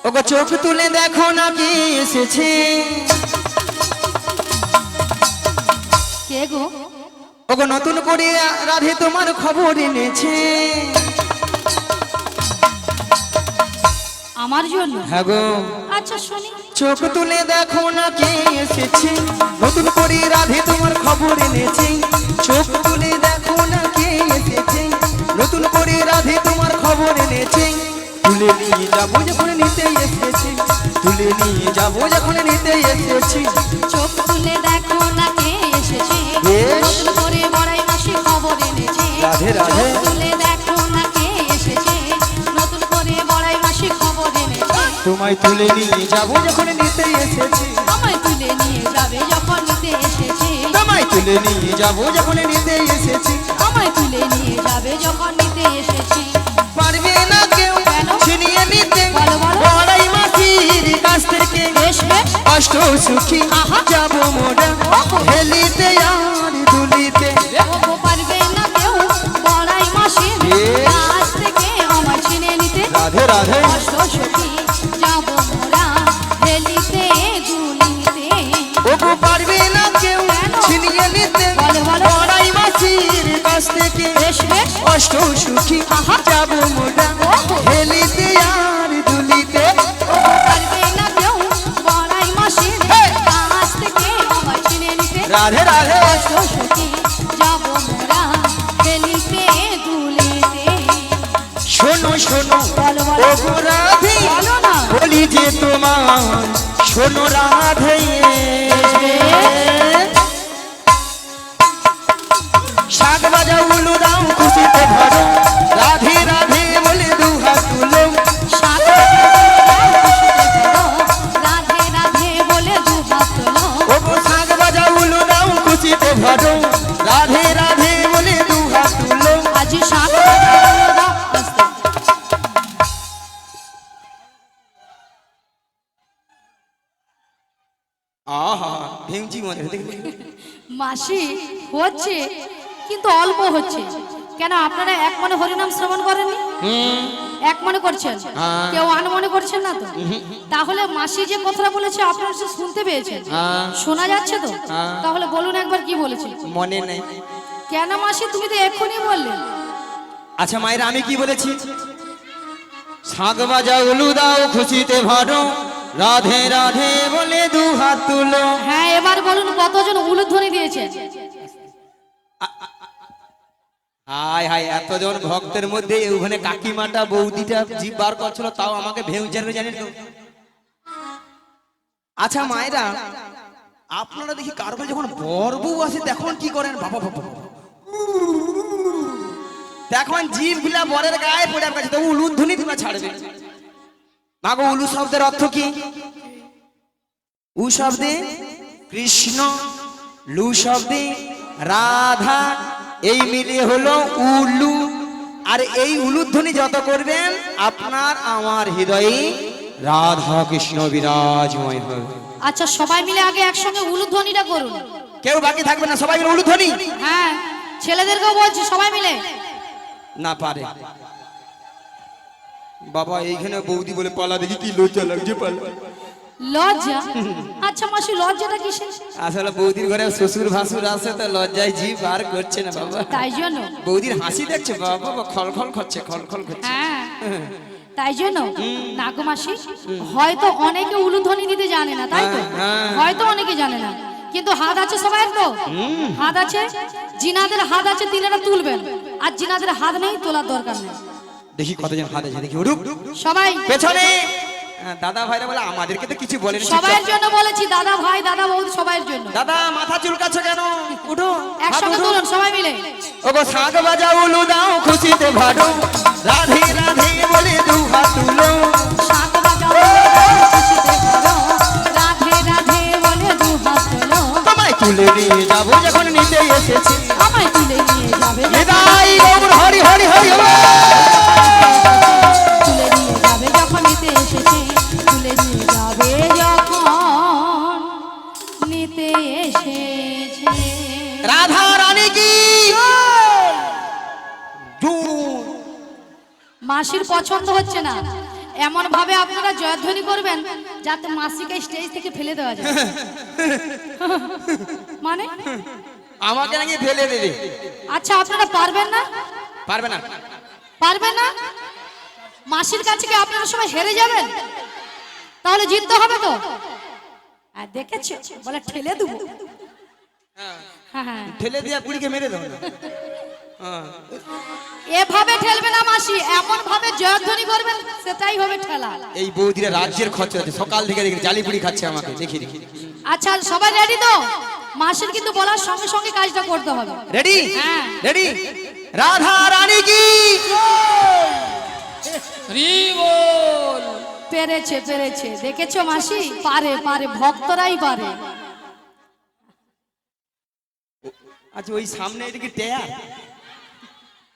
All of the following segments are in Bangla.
ওগো চোখ তুলে দেখো না কে এসেছে। কে গো? ওগো নতুন করে রাধে তোমার খবর এনেছে। আমার জন্য? হ্যাঁ গো। আচ্ছা শুনি। চোখ তুলে দেখো না কে এসেছে, নতুন করে রাধে তোমার খবর এনেছে। চোখ তুলে দেখো না কে এসেছে, নতুন করে রাধে তোমার খবর এনেছে। তুলে নিয়ে যাবো যখন নিতে এসেছি, তুলে নিয়ে যাবো যখন নিতে এসেছি। চোখ তুলে দেখো না কে এসেছে, বেশ। নতুন করে বড়াই মাসি খবর এনেছে। রাধে রাধে। চোখ তুলে দেখো না কে এসেছে, নতুন করে বড়াই মাসি খবর এনেছে। তোমায় তুলে নিয়ে যাবো যখন নিতে এসেছি, আমায় তুলে নিয়ে যাবে যখন নিতে এসেছে। তোমায় তুলে নিয়ে যাবো যখন নিতে এসেছি। আমায় তুলে নিয়ে যাবে যখন নিতে এসেছি। পারবে না কেউ কেন? ছিনিয়ে নিতে বলো, বলো। বড়াই মাসির কাছ থেকে। বেশ বেশ। অষ্ট সুখী আহা। যাবো মোরা ওহো। হেলিতে আর দুলিতে। ওগো পারবে না কেউ বড়াই মাসির বেশ। কাছ থেকে আমায় ছিনে নিতে। রাধে রাধে। অষ্ট সখী যাবো মোরা হেলিতে দুলিতে। ওগো পারবে না কেউ কেন? ছিনিয়ে নিতে বলো, বলো। বড়াই মাসির কাছ থেকে। বেশ বেশ। অষ্ট সুখী আহা। যাবো মোরা ওহো। হেলিতে আর দুলিতে। ওগো পারবে না কেউ বড়াই মাসির হেই। কাছ থেকে আমায় ছিনে নিতে। রাধে রাধে। অষ্ট সখী যাবো মোরা হেলিতে দুলিতে। শোনো শোনো বলো, বলো। ওগো রাধে, বলো না। বলি যে তোমার শোনো রাধে। শাক বাজাও উলু দাও খুশিতে ভরো, রাধে রাধে বলে দু হাত তুলো। রাধে রাধে বলে দুহাত তোলো। ওগো শাক বাজাও উলু দাও খুশিতে ভরো, রাধে রাধে বলে দু হাত তুলো। আজি শাক বাজানো দাও। আস্তে। আহা ভেঙচি মনে দেখলে। মাসি হচ্ছে কিন্তু অল্প হচ্ছে। কেন আপনারা এক মনে হরিনাম শ্রবণ করেননি? এক মনে করছেন, হ্যাঁ। কেউ আন মনে করছেন না তো? তাহলে মাসি যে কথাটা বলেছে আপনারা সে শুনতে পেয়েছেন? হ্যাঁ। শোনা যাচ্ছে তো? হ্যাঁ। তাহলে বলুন একবার কি বলেছে। মনে নেই। কেন মাসি তুমি তো এক্ষুনি বললে। আচ্ছা মায়েরা আমি কি বলেছি? শাক বাজাও উলু দাও খুশিতে ভরো, রাধে রাধে বলে দু হাত তুলো। হ্যাঁ এবার বলুন কতজন উলুধ্বনি দিয়েছে? হায় হায় এতজন ভক্তের মধ্যে ওখানে কাকিমাটা বৌদিটা জিভ বার করছিল, তাও আমাকে ভেউচারে জানেন তো। আচ্ছা মায়েরা আপনারা দেখি কার ঘরে যখন বর বউ আসে তখন কি করেন? বাবা বাবা তখন জিভ গুলা বরের গায়ে পড়ে গেছে, তো উলু ধ্বনি দিবা ছাড়বে। মাগো উলু শব্দের অর্থ কি? উ শব্দে কৃষ্ণ, লু শব্দে রাধা, এই মিলে হলো উলু। আর এই উলুধ্বনি যত করবেন আপনার আমার হৃদয়ে রাধা কৃষ্ণ বিরাজময় হবে। আচ্ছা সবাই মিলে আগে একসঙ্গে উলুধ্বনিটা করুন। কেউ বাকি থাকবে না, সবাই মিলে উলুধ্বনি। হ্যাঁ ছেলেদেরকেও বলছি সবাই মিলে। না পারে বাবা, এইখানে বৌদি বলে পালা, দেখি কি লজ্জা লাগছে পালা। লজ্জা? আচ্ছা মাসি লজ্জাটা কিসের? আসলে বৌদির ঘরে শ্বশুর ভাসুর আছে তো লজ্জায় জিভ বার করছে না বাবা। তাই জন্য? বৌদির হাসি দেখছে বাবা, বাবা খলখল করছে, খলখল করছে। হ্যাঁ তাই জন্য না গো মাসি, হয়তো অনেকে উলুধ্বনি দিতে জানে না, তাই তো? হ্যাঁ। হয়তো অনেকে জানে না, কিন্তু হাত আছে সবাই তো। হাত আছে, জিনাদের হাত আছে তিনারা তুলবেন, আর জিনাদের হাত নেই তোলার দরকার নেই। দেখি কতজন হাত আছে, দেখি উঠুক সবাই পেছনে। দাদা ভাইরা বলে আমাদেরকে তো কিছু বলেনি। সবাইয়ের জন্য বলেছি, দাদা ভাই দাদা বৌদি সবাইয়ের জন্য। দাদা মাথা চুলকাচ্ছে কেন? উঠো একসঙ্গে তুলুন সবাই মিলে। ওগো শাক বাজাও উলু দাও খুশিতে ভরো, রাধে রাধে বলে দু হাত তুলো। শাক বাজাও খুশিতে ভরো, রাধে রাধে বলে দুহাত তোলো। তোমায় তুলে নিয়ে যাবো যখন নিতে এসেছি, আমায় তুলে নিয়ে যাবে নিতাই গৌর হরি হরি হরি হরি। তুলে নিয়ে যাবে যখন নিতে এসেছে, তুলে নিয়ে যাবে যখন নিতে এসেছে। রাধা রানী কি মাসির পছন্দ হচ্ছে না, এমন ভাবে আপনারা জয়ধ্বনি করবেন যাতে মাসিকে স্টেজ থেকে ফেলে দেওয়া যায়। মানে আমাকে নাকি ফেলে দেবে? আচ্ছা আপনারা পারবেন না? পারবে না? পারবেন না? মাসির কাছে কি আপনারা সবাই হেরে যাবেন? তাহলে জিততে হবে তো। আর দেখেছো বলে ঠেলে দেবো। হ্যাঁ হ্যাঁ, ঠেলে দিয়া কুড়িকে মেরে দাও না। এভাবে ঠেলবে না মাসি, এমন ভাবে জয়ধ্বনি করবেন সেটাই হবে ঠেলা। এই বৌদিরা রাজ্যের খরচা আছে, সকাল থেকে দেখি জালিপুরি খাচ্ছে আমাকে, দেখি দেখি। আচ্ছা সবাই রেডি তো? মাসির কিন্তু বলার সঙ্গে সঙ্গে কাজটা করতে হবে। রেডি? হ্যাঁ রেডি। রাধা রানী কি পেরেছে পেরেছে, দেখেছো মাসি পারে পারে, ভক্তরাই পারে। আচ্ছা ওই সামনে এটা কি টেয়ার?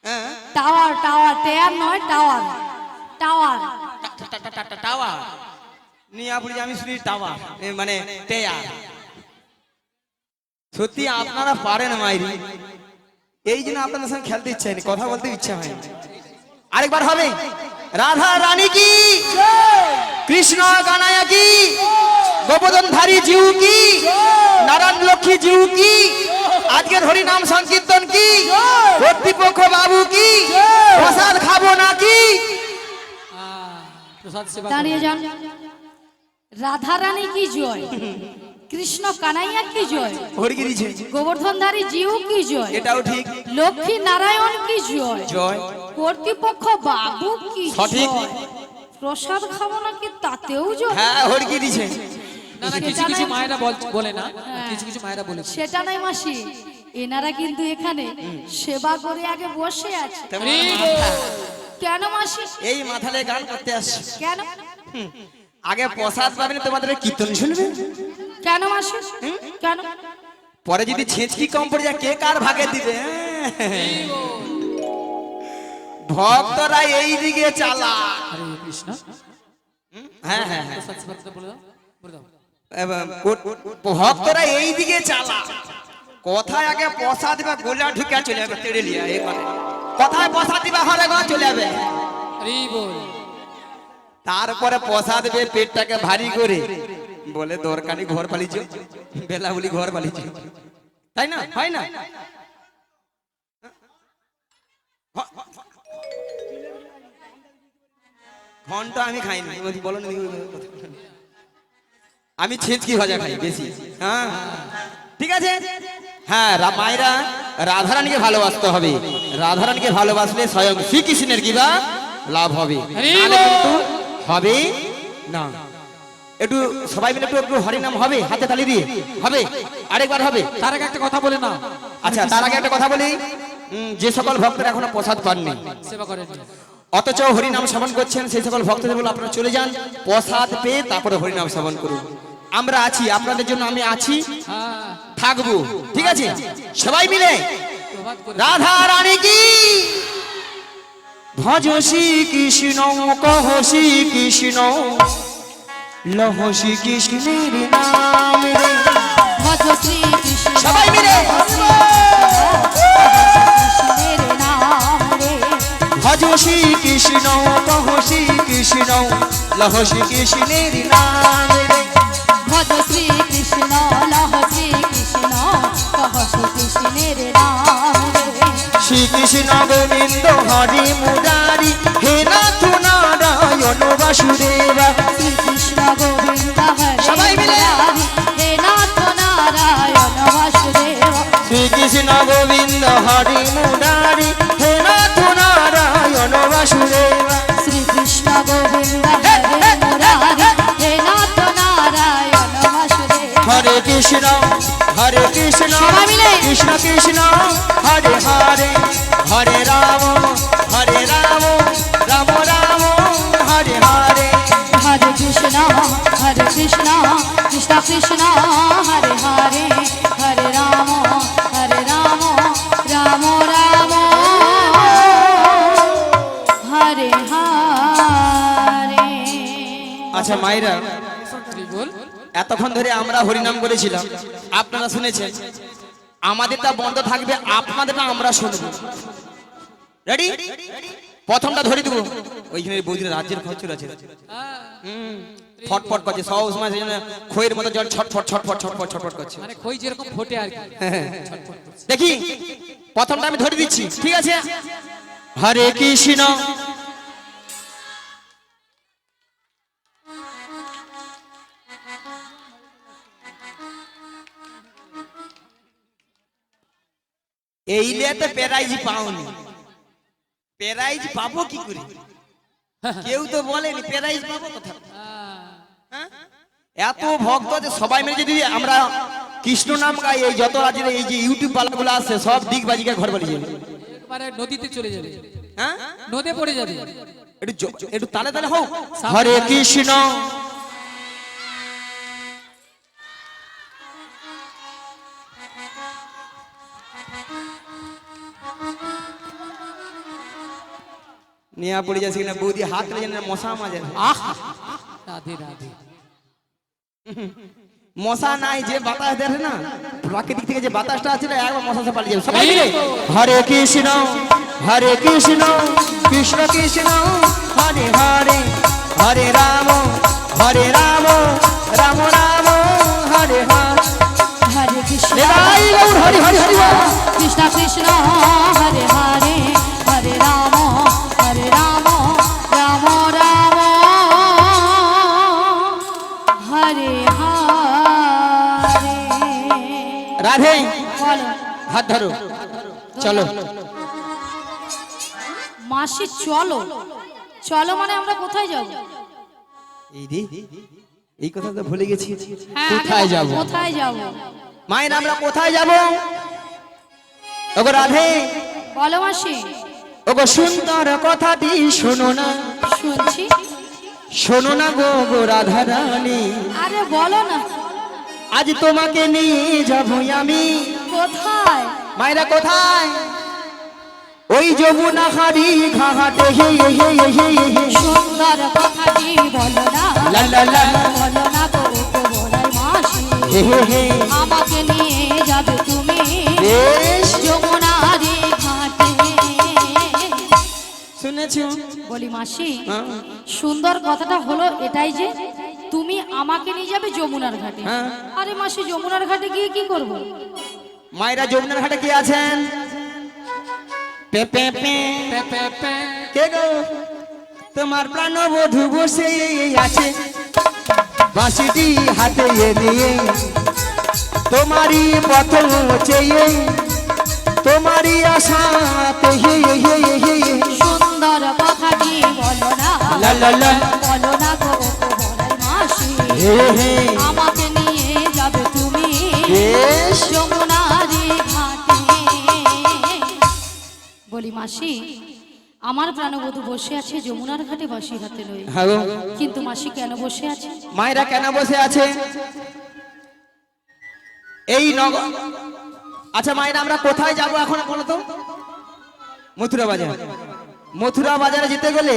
হ্যাঁ টাওয়ার টাওয়ার, টেয়ার নয় টাওয়ার, টাওয়ার। টাওয়ার নিয়ে আপনি আমি শুনি টাওয়ার মানে টেয়ার। সত্যি আপনারা পারেন মাইরি, এই জন্য আপনাদের সঙ্গে খেলতে ইচ্ছা হয়নি, কথা বলতে ইচ্ছা হয়। আরেকবার হবে। রাধা রানী কি, কৃষ্ণ কানাইয়া কি, গোবর্ধনধারী জিউ কি, নারায়ণ লক্ষ্মী জিউ কি, আজকের হরি নাম সংকীর্তন কি, কর্তৃপক্ষ বাবু কি, প্রসাদ খাবো নাকি? দাঁড়িয়ে যান। রাধা রানী কি জয়, কৃষ্ণ কানাইয়া কি জয়, হরি দিছে গোবর্ধনধারী জিউ কি জয়, এটাও ঠিক। লক্ষ্মী নারায়ণ কি জয়, জয়। কর্তৃপক্ষ বাবু কি সঠিক। জয়, প্রসাদ খাবো নাকি তাতেও জয়। হ্যাঁ হরি দিছে। না না, কিছু কিছু মায়েরা বলে না, কিছু কিছু মায়েরা বলে। সেটা নাই মাসি, এনারা কিন্তু এখানে সেবা করে আগে বসে আছে। কেন মাসি? এই মাথালে গান করতে আসছে। কেন? আগে প্রসাদ পাবেন, তোমাদের কীর্তন শুনবে। কেন মাসি? কেন? পরে যদি ছেঁচকি কম পড়ে যায় কে কার ভাগে দিবে? ভক্তরা এই দিকে চালা। হরে কৃষ্ণ। হ্যাঁ হ্যাঁ হ্যাঁ, বলে দাও, বলে দাও। ভক্তরা এই দিকে চালা। কোথায় আগে প্রসাদ দিবা গোলা ঢুকে চলে যাবে, তেড়ে লিয়া এই কথা। কোথায় প্রসাদ দিবা হরে ঘর চলে যাবে। হরি বল। তারপরে প্রসাদ দেবে পেটটাকে ভারী করে, বলে দরকারি ঘর পালিছ, বেলা বলি ঘর পালিছ, তাই না? হয় না? ঘন্টা আমি খাইনি, বলো না। আমি ছেঁচকি ভাজা খাই বেশি। হ্যাঁ ঠিক আছে। হ্যাঁ মায়েরা রাধারানীকে ভালোবাসতে হবে, রাধারানীকে ভালোবাসলে স্বয়ং শ্রীকৃষ্ণের কি বা লাভ হবে, নাহলে কিন্তু হবে না। একটু সবাই মিলে একটু হরিনাম হবে, হাতে তালি দিয়ে হবে। আরেকবার হবে। তার আগে একটা কথা বলে না। আচ্ছা তার আগে একটা কথা বলি, যে সকল ভক্তরা এখনো প্রসাদ পাননি, সেবা করেন, অথচ হরিনাম শ্রবণ করছেন, সেই সকল ভক্তদের বলে আপনারা চলে যান, প্রসাদ পেয়ে তারপরে হরিনাম শ্রবণ করুন। আমরা আছি, আপনাদের জন্য আমি আছি, থাকবো। ঠিক আছে? সবাই মিলে রাধা রানী কি ভজ শ্রী কৃষ্ণ, কহ শ্রী কৃষ্ণ, লহ শ্রী কৃষ্ণের নাম রে। ভজ শ্রী কৃষ্ণ, সবাই মিলে কৃষ্ণের নাম রে। ভজ শ্রী কৃষ্ণ, কহ শ্রী কৃষ্ণ, লহ শ্রী কৃষ্ণের নাম রে। ভজ শ্রী কৃষ্ণ, লহ শ্রী কৃষ্ণ, কহ শ্রী কৃষ্ণের নাম রে। শ্রীকৃষ্ণ গোবিন্দ হরি মুরারি, হে নাথ নারায়ণ বাসুদেবা। শ্রীকৃষ্ণ গোবিন্দ হরে সবাই মিলে। মুরারি, হে নাথ নারায়ণ বাসুদেব। শ্রীকৃষ্ণ গোবিন্দ হরি মুরারি, হে নাথ নারায়ণ বাসুদেবা। শ্রীকৃষ্ণ গোবিন্দ হরে মুরারি, হে নাথ নারায়ণ বাসুদেব। হরে কৃষ্ণ সবাই মিলে। কৃষ্ণ কৃষ্ণ হরে হরে, হরে রাম রাম রাম হরে হরে। হরে কৃষ্ণ কৃষ্ণ কৃষ্ণ হরে হরে, হরে রাম রাম রাম হরে হরে। আচ্ছা মায়েরা, হরি বল। এতক্ষণ ধরে আমরা হরিনাম করেছিলাম, আপনারা শুনেছেন। আমাদেরটা বন্ধ থাকবে, আপনাদেরটা আমরা শুনবো। রেডি? প্রথমটা ধরে দেবো ওইখানে বৌদির রাজ্যের খরচ আছে ফটফট করছে সব সময় সেই জন্য খইয়ের মতো জল ছটফট ছটফট ছটফট ছটফট করছে মানে খই যেরকম ফোটে আর কি। দেখি প্রথমটা আমি ধরে দিচ্ছি ঠিক আছে হরে কৃষ্ণ এই লেতে প্রাইজ পাওনি প্রাইজ পাবো কি করে কেউ তো বলেনি প্রাইজ পাবো কোথা হ্যাঁ? এত ভক্ত যে সবাই মিলে যদি আমরা কৃষ্ণ নাম গাই এই যত রাজ্যের এই যে ইউটিউব পালাগুলো আছে সব দিক বাজিকে ঘর বাড়ি যাবে একবারে নদীতে চলে যাবে, হ্যাঁ নদে পড়ে যাবে। একটু তালে তালে হোক হরে কৃষ্ণ নিয়া পড়ে যাচ্ছে কিনা বৌদি হাত লেগে না মশা মাঝে রাধে রাধে। মশা নাই যে বাতাস দেয় না প্রাকৃতিক থেকে যে বাতাসটা আছে না একবার মশা সে পালিয়ে যাবে সবাই মিলে হরে কৃষ্ণ কৃষ্ণ কৃষ্ণ হরে হরে হরে রাম রাম রাম হরে হরে হরে কৃষ্ণ নিতাই গৌর হরি হরি হরি বল। কৃষ্ণ কৃষ্ণ হরে হরে হরে রাম রাম রাম হরে হরে। রাধে বলো হাত ধরো চলো মাসি চলো চলো মানে আমরা কোথায় যাব? এই রে এই কথা তো ভুলে গেছি হ্যাঁ, কোথায় যাব কোথায় যাব? মায়ের আমরা কোথায় যাব ওগো রাধে বলো মাসি। ওগো সুন্দর কথাটি শোনো না শুনছি। শোনো না গো গো রাধা রানী আরে বলো না। আজ তোমাকে নিয়ে যাবো আমি কোথায়? মায়েরা কোথায় ওই যমুনা হারি ঘাটে হে হে হে হে হে সুন্দর কথাটি বলো না লা লা লা বলো না গো গো বলাই মাসি হে হে হে আমাকে নিয়ে যাবে তুমি বেশ যমুনারি ঘাটে। শুনেছো বলি মাসি হ্যাঁ। সুন্দর কথাটা হলো এটাই যে তুমি আমাকে নিয়ে যাবে যমুনার ঘাটে। হ্যাঁ। আরে মাসি যমুনার ঘাটে গিয়ে কি করব? মায়েরা যমুনার ঘাটে কে আছেন পে পে পে পে পে পে। কে গো তোমার প্রাণবধূ বসে আছে বাঁশিটি হাতে নিয়ে তোমারই পথ চেয়ে তোমারই আশাতে হে হে হে সুন্দর কথাটি বলো না লা লা লা বলো না গো বলাই মাসি হে হে আমাকে নিয়ে যাবে তুমি বেশ যমুনারি ঘাটে। বলি মাসি আমার প্রাণবধূ বসে আছে যমুনার ঘাটে বাঁশি হাতে লয়ে, হ্যাঁ গো কিন্তু মাসি কেন বসে আছে? মায়েরা কেন বসে আছে এই নগর আচ্ছা মায়েরা আমরা কোথায় যাব এখন বলো তো মথুরা বাজার মথুরা বাজারে যেতে গেলে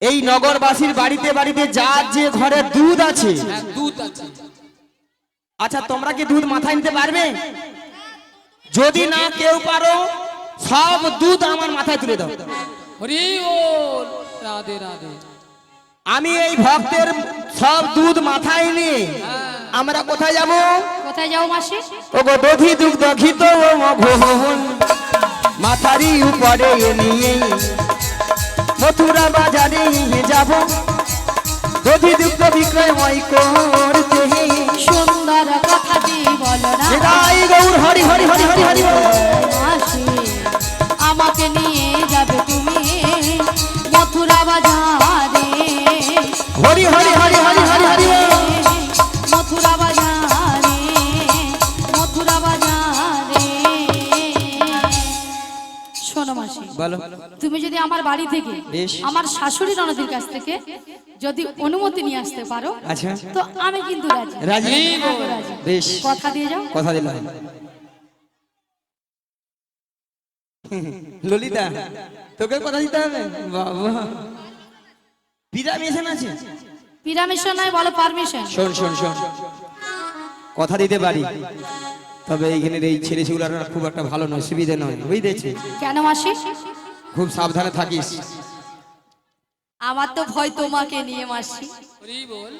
এই নগরবাসীর বাড়িতে বাড়িতে যার যে ঘরে দুধ আছে হ্যাঁ, দুধ আছে। আচ্ছা তোমরা কি দুধ মাথায় নিতে পারবে যদি না কেউ পারো সব দুধ আমার মাথায় তুলে দাও হরি বল রাধে রাধে। আমি এই ভক্তের সব দুধ মাথায় নিয়ে আমরা কোথায় যাব কোথায় যাও মাসি? ওগো দধি দুগ্ধ ঘিত মঘন মাথারি উপরে নিয়ে মথুরা বাজারে যাব দধি দুগ্ধ বিক্রয় করতে সুন্দর কথাটি বলো না নিতাই গৌর হরি হরি হরি হরি হরি বল। মাসি আমাকে নিয়ে যাবে তুমি মথুরা বাজারে হরি হরি হরি হরি হরি হরি বল। মথুরা বাজারে মথুরা বাজারে। শোনো মাসি বলো তুমি যদি আমার বাড়ি থেকে বেশ। আমার শাশুড়ি ননদের কাছ থেকে যদি অনুমতি নিয়ে আসতে পারো আচ্ছা তো আমি কিন্তু রাজি। রাজি হ্যাঁ গো, রাজি। বেশ কথা দিয়ে যাও। কথা দিলাম ললিতা তোকে কথা দিতে হবে বাবা পিরামিশন আছে পিরামিশন নয় বলো পারমিশন। শোন শোন শোন কথা দিতে পারি তবে এইখানের এই ছেলে ছেলেগুলার খুব একটা ভালো নয় সুবিধা নয় বুঝতেছি কেন মাসি? খুব সাবধানে থাকিস। আমার তো ভয় তোমাকে নিয়ে মাসি। হরি বল।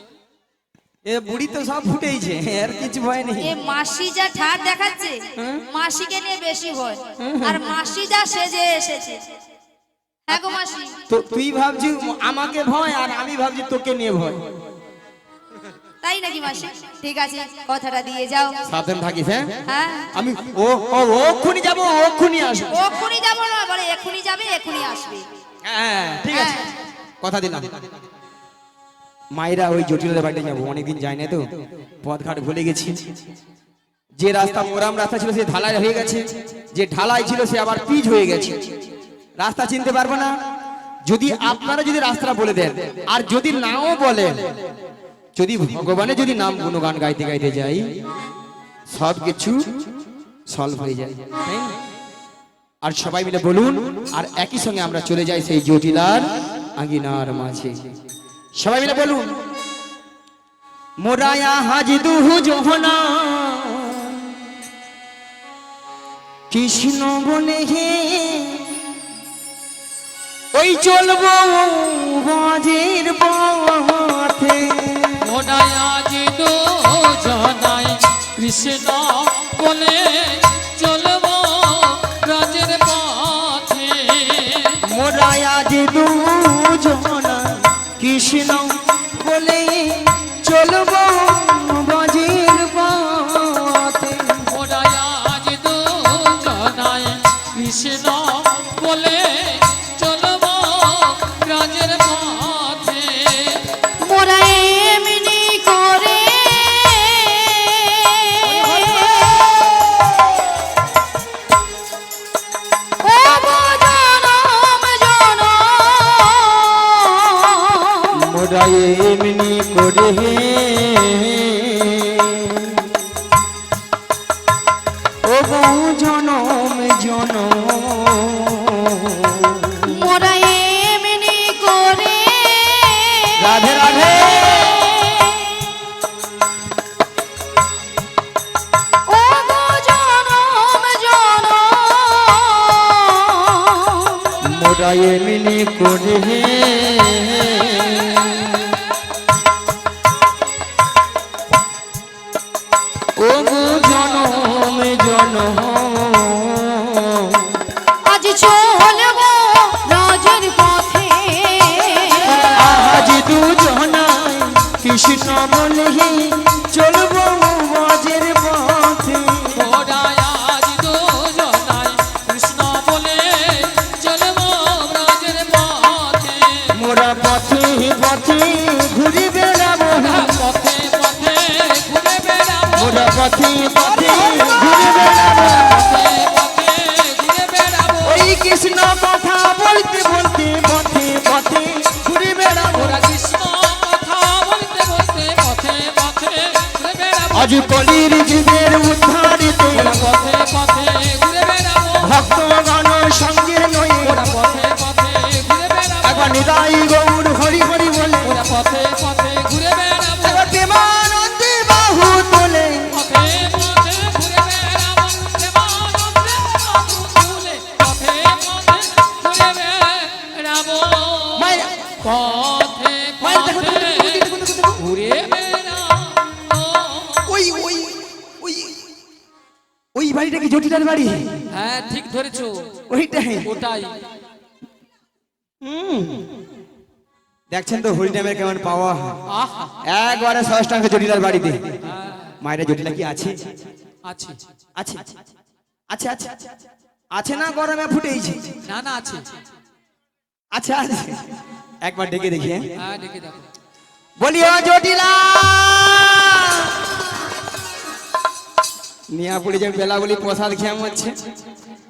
এ বুড়ি তো সব ফুটেইছে, আর কিছু ভয় নেই। এ মাসি যা ঠাট দেখাচ্ছে, মাসিকে নিয়ে বেশি ভয়। আর মাসি যা সেজে এসেছে। হ্যাঁ গো মাসি। তো তুই ভাবছি আমাকে ভয়, আর আমি ভাবছি তোকে নিয়ে ভয়। তাই নাকি মাসি? ঠিক আছে, কথাটা দিয়ে যাও। সাবধান থাকিস। হ্যাঁ হ্যাঁ, আমি ও ও ওক্ষুনি যাবো, ওক্ষুনি আসবো। ওক্ষুনি যাবো না, বলে এখুনি যাবে, এখুনি আসবে। হ্যাঁ ঠিক আছে, হ্যাঁ। কথা দিলাম। মায়েরা ওই জটিলের বাড়িতে যাবো, অনেকদিন যাই না তো, পথঘাট ভুলে গেছি। যে রাস্তা মোরাম রাস্তা ছিল সে ঢালাই হয়ে গেছে, যে ঢালাই ছিল সে আবার পিচ হয়ে গেছে, রাস্তা চিনতে পারবো না। যদি আপনারা যদি রাস্তাটা বলে দেন, আর যদি নাও বলেন, যদি ভগবানের যদি নাম গুণগান গাইতে গাইতে যাই, সব কিছু সলভ হয়ে যায়, তাই না? আর সবাই মিলে বলুন, আর একই সঙ্গে আমরা চলে যাই সেই জটিলার আঙ্গিনার মাঝে। সবাই মিলে বলুন, মোরায়া হাজিদুহু জোহনা কৃষ্ণ বলে হে, ওই চলবো বাজের পথে। মোরায় আজি দুজনাই কৃষ্ণ বলে চলবো রাজের পথে। মোরায়া দুজনা কৃষ্ণ বলে চলবো বাজের পথে। মোরায় আজি দুজনাই কৃষ্ণ বলে চলবো রাজের পথে। মোরা এমনি করে ও জনম জনম, মোরা এমনি করে ও জনম জনম, মোরা এমনি করে রাধে রাধে। ও জনম জনম, মোরা এমনি করে ও জনম জনম, আজ চলব রাজের পথে। আজ দুজনাই কৃষ্ণ বলে চলবো বাজের পথে। মোরায় আজি দুজনাই কৃষ্ণ বলে চলবো রাজের পথে। মোরা পথে পথে ঘুরে বেড়াবো, পথে পথে ঘুরে বেড়াবো। মোরা পথে পথে ঘুরে বেড়াবো, পথে পথে ঘুরে বেড়াবো। ওই কৃষ্ণ কথা বলতে বলতে পথে পথে ঘুরে বেড়াবো। ওরা কৃষ্ণ কথা বলতে বলতে পথে পথে ঘুরে বেড়াবো। আজ কলির যুগের উদ্ধারিতে ওরা পথে পথে ঘুরে বেড়াবো। ভক্তগণ সঙ্গে নয়, ওরা পথে পথে ঘুরে বেড়াবো। একবার নিতাই গৌর হরি হরি বলে, ওরা পথে পথে ঘুরে বেড়াবো। একবার প্রেমানন্দে বাহু তোলে। পথে পথে ঘুরে বেড়াবো। প্রেমানন্দে বাহু তুলে পথে পথে ঘুরে বেড়াবো। মায়ের পথে মায়ের দেখো, পথে দেখো, দেখো, দেখো, দেখো। ঘুরে বেড়াবো। ওই ওই ওই ওই বাড়িটা কি জটিলার বাড়ি? হ্যাঁ ঠিক ধরেছো, ওইটাই। ওটাই। দেখছেন তো হরিনামের কেমন পাওয়া, আহা একবারে ষষ্ঠাঙ্গ জটিলার বাড়িতে। মায়েরা জটিলা কি আছে? আছে আছে আছে আছে আছে না, গরমে ফুটেইছে। না না আছে। আচ্ছা আছে, একবার ডেকে দেখি। হ্যাঁ হ্যাঁ ডেকে দেখো। বলিও জটিলা নিয়া পড়ে যে বেলা বলি প্রসাদ খেয়ে মরছে,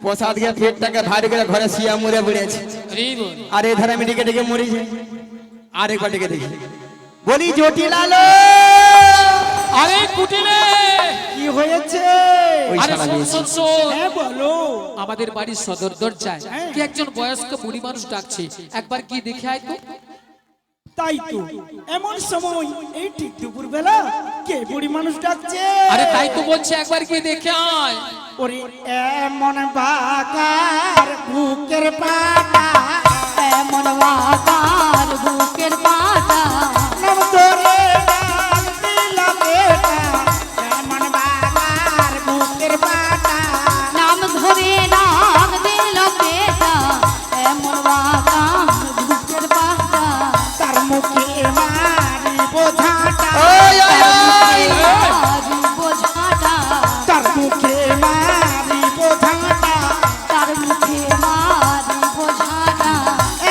প্রসাদ খেয়ে পেটটাকে ভারী করে ঘরে শুয়া মরে পড়েছে। হরি বল। আর এই ধারে আমি ডেকে ডেকে মরি যায়। আর একবার ডেকে দেখি, বলি জটিলা লো, আরে কুটিলে কি হয়েছে? ওই আরে শালা শোন নিয়েছে। শোন শোন। হ্যাঁ বলো। আমাদের বাড়ির সদর দরজায় কি একজন বয়স্ক বুড়ি মানুষ ডাকছে, একবার কি দেখে আয় তো। তাই তো এমন সময় এই ঠিক দুপুর বেলা কে বুড়ি মানুষ ডাকছে? আরে তাই তো বলছে একবার গিয়ে দেখে আয়। ওরে এমন বাকার বুকের পাটা, এমন বাকার বুকের পাটা, নাম ধরে ডাক দিলাম বেটা, এমন বাকার বুকের পাটা, নাম ধরে নাম দিল বেটা, এমন বাকার বুকের পাটা, তার মুখে মারি বোঝাটা, ওই ওই ওই মারি বোঝাটা, তার মুখে মারি বোঝাটা, তার মুখে মারি বোঝাটা,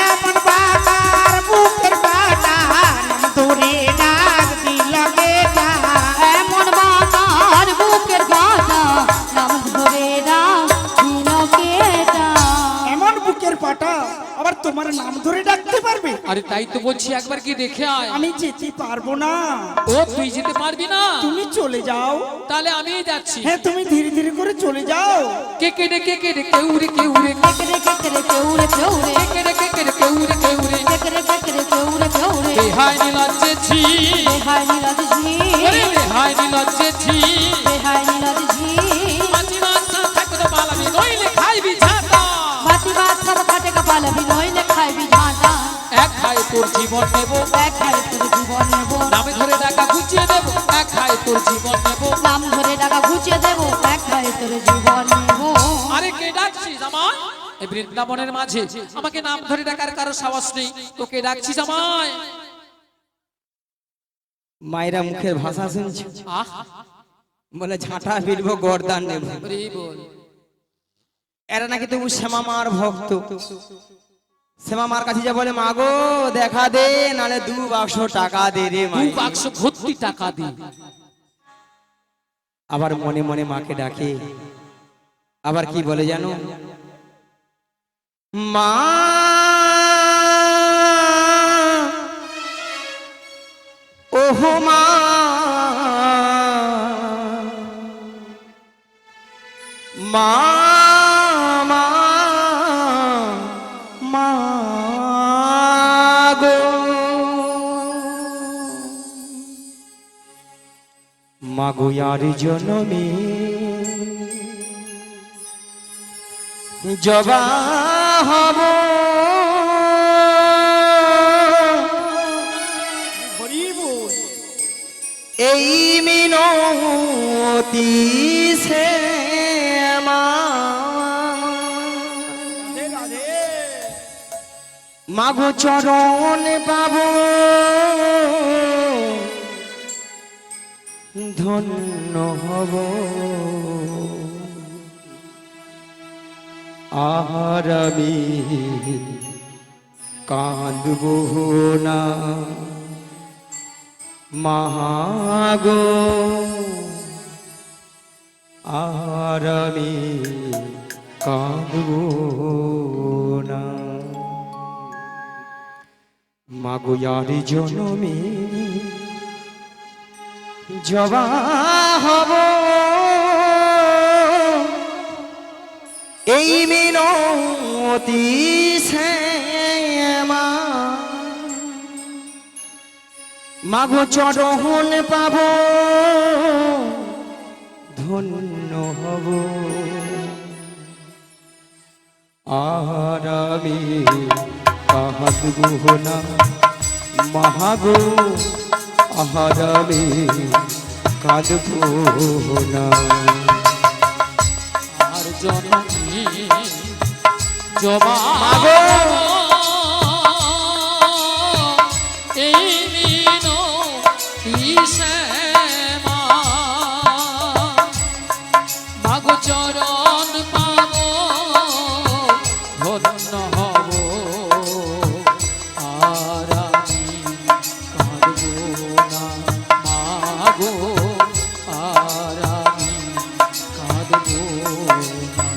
এমন বাকার বুকের পাটা, নাম ধরে ডাক দিলাম বেটা, এমন বাকার বুকের পাটা, নাম ধরে নাম দিল বেটা। এমন বুকের পাটা আবার তোমার নাম ধরে ডাকতে পারবে? আরে তাই তো বলছি একবার গিয়ে দেখে আয়। আমি যেতে পারবো না। ও তুই যেতে পারবি না? তুমি চলে যাও। তাহলে আমিই যাচ্ছি। হ্যাঁ তুমি ধীরে ধীরে করে চলে যাও। কে কে রে কে কে রে কেউ রে কেউ রে কেকরে কেকরে কেউরে কেউরে, কে রে কে কে রে কেউ রে কেউ রে কেকরে কেকরে কেউরে কেউরে, বেহাই নিলজ্জে ছি, বেহাই নীরদ ঝি, ওরে বেহাই নিলজ্জে ছি। বেহাই নীরদ ঝি, মাছি মাছা থাকতে পালাবি নইলে খাইবি ঝাঁটা। বাতি বাত সব খাটে কপাল বিনইলে খাইবি ঝাঁটা, এক খায় তোর জীবন নেব, এক খাই তোর জীবন নেব, নামে ধরে টাকা গুছিয়ে দেব। এক খায় তোর জীবন নেব। নাম ধরে টাকা ঘুচিয়ে দেবো, এক খাই তোর জীবন নেব। আরে কে ডাকছিস আমায়? এই বৃন্দাবনের মাঝে আমাকে নাম ধরে ডাকার কারো সাহস নেই। তোকে ডাকছিস আমায়? মায়েরা মুখের ভাষা শুনছো? আহ বলে ঝাঁটা ফিরবো গর্দান নেব। রে বল। এরা নাকি তবু শ্যামা মার ভক্ত। শ্যামা মার কাছে যা বলে, মাগো দেখা দে, নালে 2 বাক্স টাকা দে রে দু মাই। বাক্স ভর্তি টাকা দি। আবার মনে মনে মাকে ডাকে। আবার কি বলে জানো? মা ওহো মা, মা মা মা গো, মাগো আর জনমে জবা হব, হরি বল। এই মিনতি সে মা, রাধে রাধে। মাগো চরণ পাবো, ধন্য হব, আর আমি কাঁদব না মাগো, আর আমি কাঁদব না। মাগো আর জনমে জবা হব, এই মিনতি সে মা, মাগো চরণ পাব, ধন্য হব, আর আমি কাঁদব না মাগো, আর আমি কাঁদব না। আর জননী জবা মাগো এই মিনতি শ্যামা, মাগো চরণ পাবো, ধন্য হব, আর আমি কাঁদবো না মাগো, আর আমি কাঁদবো না।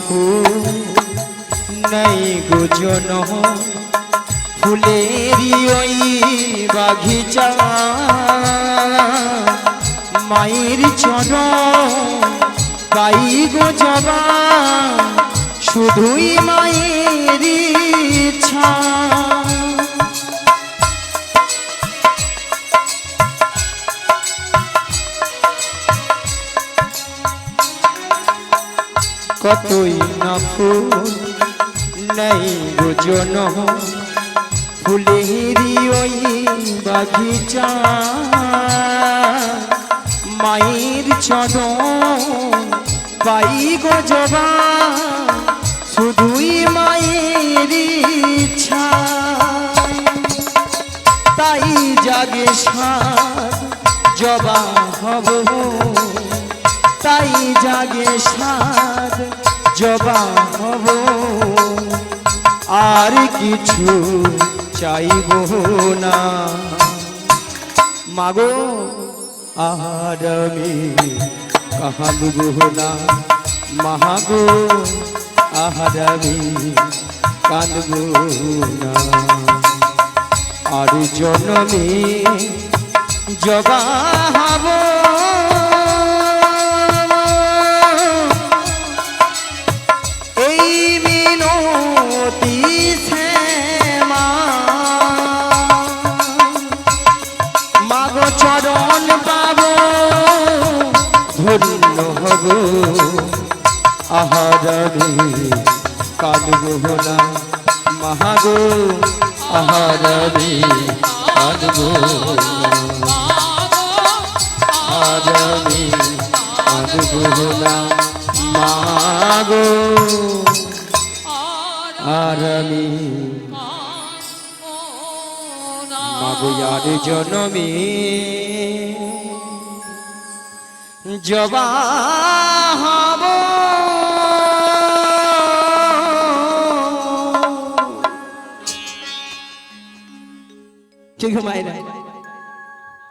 ফুল নাই গোজন ফুলেরই ওই বাগিচা মায়ের চরণ পাই গো জবা শুধুই মায়ের ইচ্ছা কতই না ফুল নাই গোজন ফুলেরই ওই বাগিচা মায়ের চরণ পাই গো জবা শুধুই মায়ের ইচ্ছা তাই জাগে সাত জবা হব তাই জাগে সাত জবা হব আর কিছু চাইব না মাগো আর আমি কাঁদব না মাগো আর আমি কাঁদব না আর জন্মে জবা হব এই মিনতি শ্যামা মাগো চরণ পাব ধন্য হব আহারে কাঁদব না মাগো আহারে কাঁদব আহারে কাঁদব না মাগো আর আমি মাগো আর জনমে জবা হব ঠিক মায়েরা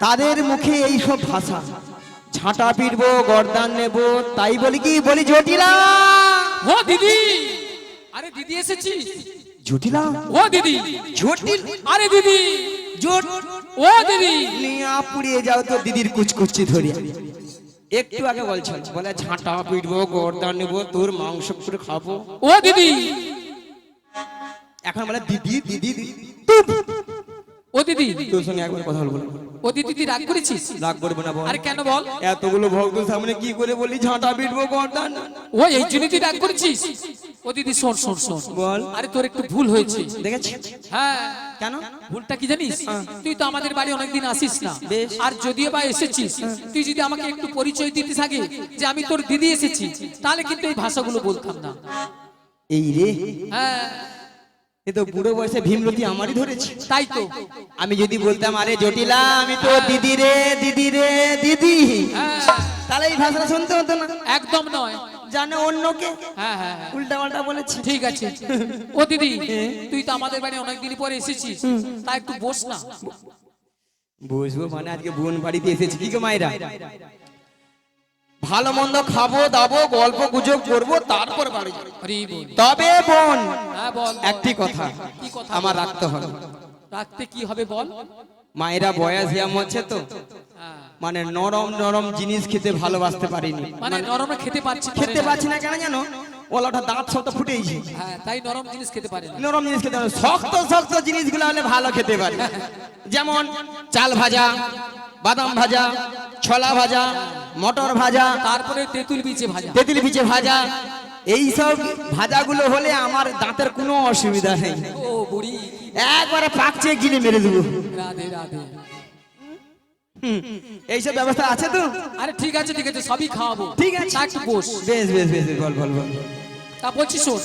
তাদের মুখে এই সব ভাষা ঝাঁটা পিটবো গর্দান নেব তাই বলি কি বলি জটিলা ও দিদি আরে দিদি এসেছি জটিলা ও দিদি জটিল আরে দিদি জট ও দিদি নিয়া পুড়িয়ে যাও তো দিদির কুচকুচি ধরিয়া একটু আগে বলছিল বলে ঝাঁটা পিটবো গর্দান নেব তোর মাংস করে খাবো ও দিদি এখন বলে দিদি দিদি দিদি ও দিদি তোর সঙ্গে একবার কথা বলবো না। ও দিদি তুই রাগ করেছিস রাগ করবো না বল আরে কেন বল এতগুলো ভক্তের সামনে কি করে বলি ঝাঁটা পিটবো গর্দান ও এই জন্য তুই রাগ করেছিস ও দিদি শোন শোন শোন বল আরে তোর একটু ভুল হয়েছে দেখেছিস হ্যাঁ কেন ভুলটা কি জানিস তুই তো আমাদের বাড়ি অনেকদিন আসিস না বেশ। আর যদিও বা এসেছিস তুই যদি আমাকে একটু পরিচয় দিতে থাকে যে আমি তোর দিদি এসেছি তাহলে কিন্তু এই ভাষাগুলো বলতাম না এই রে হ্যাঁ এ তো বুড়ো বয়সে ভীমরতি আমারই ধরেছে তাই তো আমি যদি বলতাম আরে জটিলা আমি তো দিদি রে দিদি রে দিদি হ্যাঁ তাহলে এই ভাষাটা শুনতে হতো না একদম নয় জানে অন্যকে হ্যাঁ হ্যাঁ হ্যাঁ। উল্টা পাল্টা বলেছে ঠিক আছে ও দিদি তুই তো আমাদের বাড়ি অনেকদিন পরে এসেছিস তা একটু বস না বুঝবো মানে আজকে বোন বাড়িতে এসেছি কি গো মায়েরা ভালো মন্দ খাবো দাবো গল্প গুজব করবো তারপর বাড়ি যাবো। আরে বল তবে বোন হ্যাঁ বল একটি কথা কি কথা আমার রাখতে হবে রাখতে কি হবে বল মায়েরা বয়স হিয়াম হচ্ছে তো হ্যাঁ মানে নরম নরম জিনিস খেতে ভালোবাসতে পারিনি মানে নরম খেতে পারছি না। খেতে পারছি না কেন জানো ওলাটা দাঁত সব তো ফুটেইছে হ্যাঁ তাই নরম জিনিস খেতে পারে না নরম জিনিস খেতে পারে শক্ত শক্ত জিনিসগুলো হলে ভালো খেতে পারে যেমন চাল ভাজা বাদাম ভাজা ছোলা ভাজা মটর ভাজা তারপরে তেঁতুল বীজে ভাজা তেঁতুল পিঠে ভাজা এই সব ভাজাগুলো হলে আমার দাঁতের কোনো অসুবিধা নেই ও বুড়ি একবারে পাকছে গিলে মেরে দেবো রাধে রাধে এইসব ব্যবস্থা আছে তো আরে ঠিক আছে সবই খাওয়াবো ঠিক আছে। তা একটু বস বেশ বেশ বেশ বল বল বল তা বলছি শোন